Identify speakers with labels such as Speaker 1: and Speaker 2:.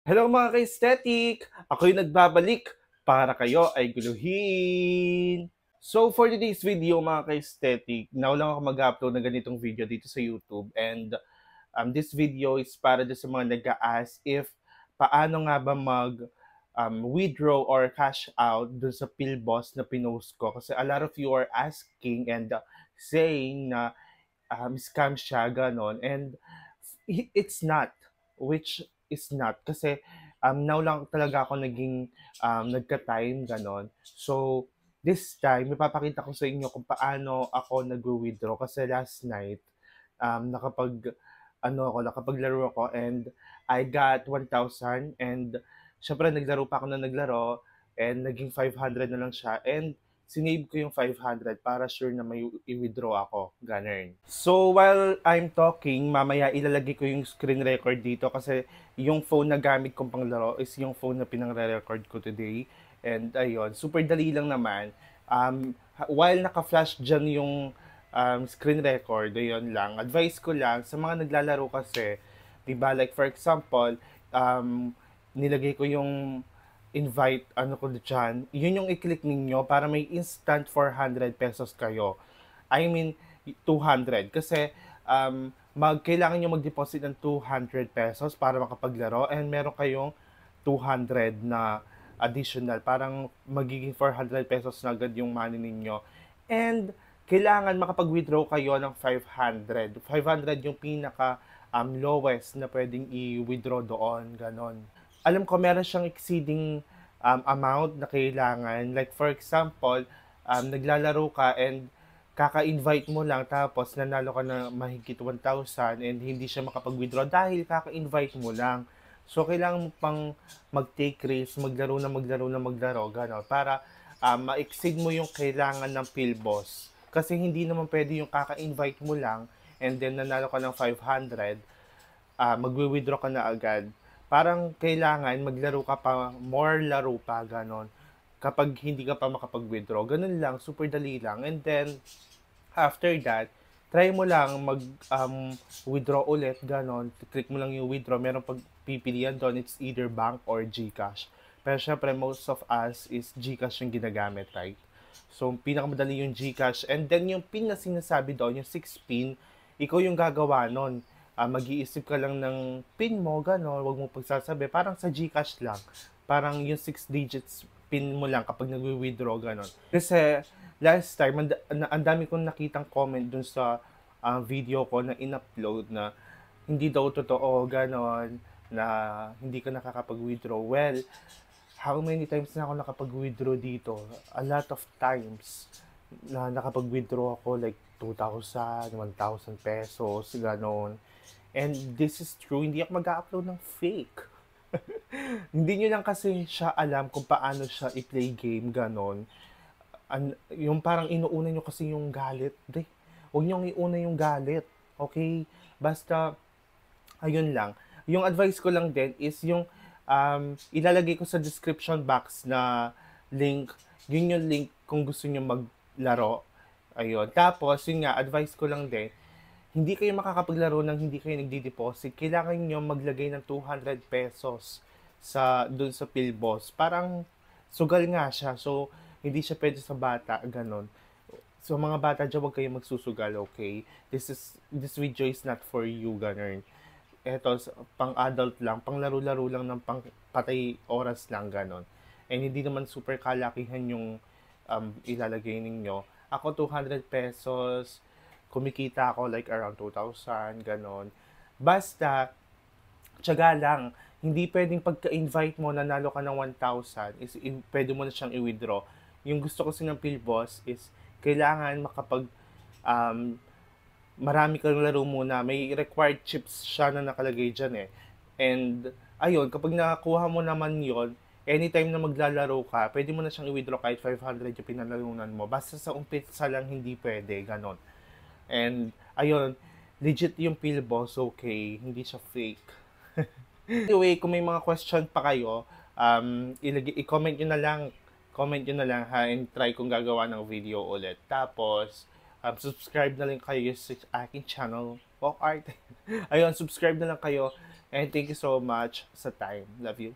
Speaker 1: Hello mga ka-aesthetic! Ako'y nagbabalik para kayo ay guluhin! So for today's video mga ka-aesthetic, now lang ako mag-upload ng ganitong video dito sa YouTube and this video is para sa mga nag-a-ask if paano nga ba mag withdraw or cash out dun sa PhilBoss na pinost ko kasi a lot of you are asking and saying na scam siya, ganon. And it's not, which is not. Kasi now lang talaga ako naging nagka-time, ganon. So, this time, ipapakita ko sa inyo kung paano ako nag-withdraw. Kasi last night, nakapaglaro ako and I got 1,000 and syempre naglaro pa ako na naglaro and naging 500 na lang siya and sinave ko yung 500 para sure na may i-withdraw ako. Ganun. So, while I'm talking, mamaya ilalagay ko yung screen record dito kasi yung phone na gamit kong panglaro is yung phone na pinang-record ko today. And ayun, super dali lang naman. While naka-flash dyan yung screen record, ayun lang. Advice ko lang sa mga naglalaro kasi, diba, like for example, nilagay ko yung invite ano ko dyan, yun yung i-click ninyo para may instant 400 pesos kayo. I mean, 200. Kasi kailangan nyo mag-deposit ng 200 pesos para makapaglaro and meron kayong 200 na additional. Parang magiging 400 pesos na agad yung money ninyo. And kailangan makapag-withdraw kayo ng 500. 500 yung pinaka lowest na pwedeng i-withdraw doon. Ganon. Alam ko meron siyang exceeding amount na kailangan. Like for example, naglalaro ka and kaka-invite mo lang tapos nanalo ka na mahigit 1,000 and hindi siya makapag-withdraw dahil kaka-invite mo lang. So, kailangan mo pang mag-take risk, maglaro, gano'n, para ma-exceed mo yung kailangan ng PhilBoss. Kasi hindi naman pwede yung kaka-invite mo lang and then nanalo ka ng 500, magwi-withdraw ka na agad. Parang kailangan maglaro ka pa, more laro pa, ganon. Kapag hindi ka pa makapag-withdraw. Ganun lang, super dali lang. And then, after that, try mo lang withdraw ulit, ganon. Click mo lang yung withdraw. Meron pagpipilian doon, it's either bank or GCash. Pero syempre, most of us is GCash yung ginagamit, right? So, pinakamadali yung GCash. And then, yung pin na sinasabi doon, yung 6 pin, ikaw yung gagawa nun. Mag-iisip ka lang ng pin mo, gano'n, wag mo pagsasabi. Parang sa GCash lang. Parang yung 6 digits pin mo lang kapag nagwi-withdraw, gano'n. Kasi last time, ang dami kong nakitang comment dun sa video ko na in-upload na hindi daw totoo, gano'n, na hindi ka nakakapag-withdraw. Well, how many times na ako nakapag-withdraw dito? A lot of times na nakapag-withdraw ako like 2,000, 1,000 pesos, gano'n. And this is true, hindi ako mag-upload ng fake. Hindi nyo lang kasi siya alam kung paano siya i-play game, ganon. Yung parang inuuna nyo kasi yung galit. Di, huwag nyo iuna yung galit. Okay? Basta, ayun lang. Yung advice ko lang din is yung ilalagay ko sa description box na link. Yun yung link kung gusto nyo maglaro. Ayun. Tapos, yun nga, advice ko lang din, hindi kayo makakapaglaro ng hindi kayo nagdi-deposit. Kailangan nyo maglagay ng 200 pesos dun sa PhilBoss. Parang sugal nga siya. So, hindi siya pwede sa bata, ganon. So, mga bata dyan, huwag kayo magsusugal, okay? This video is not for you, ganon. Eto, pang adult lang, pang laro-laro lang ng pang patay oras lang, ganon. And hindi naman super kalakihan yung ilalagay ninyo. Ako, 200 pesos, kumikita ako like around 2,000, ganon. Basta, tiyaga lang. Hindi pwedeng pagka-invite mo, nanalo ka ng 1,000, pwede mo na siyang i-withdraw. Yung gusto ko ng PhilBoss is, kailangan um, marami kang laro muna. May required chips siya na nakalagay dyan eh. And, ayun, kapag nakakuha mo naman yon, anytime na maglalaro ka, pwede mo na siyang i-withdraw kahit 500 yung pinalarunan mo. Basta sa umpisa lang hindi pwede, ganon. And, ayun, legit yung PhilBoss, okay? Hindi siya fake. Anyway, kung may mga question pa kayo, i-comment nyo na lang. Comment nyo na lang ha, and try kong gagawa ng video ulit. Tapos, subscribe na lang kayo sa aking channel. Walk Art. Ayun, subscribe na lang kayo And thank you so much sa time. Love you.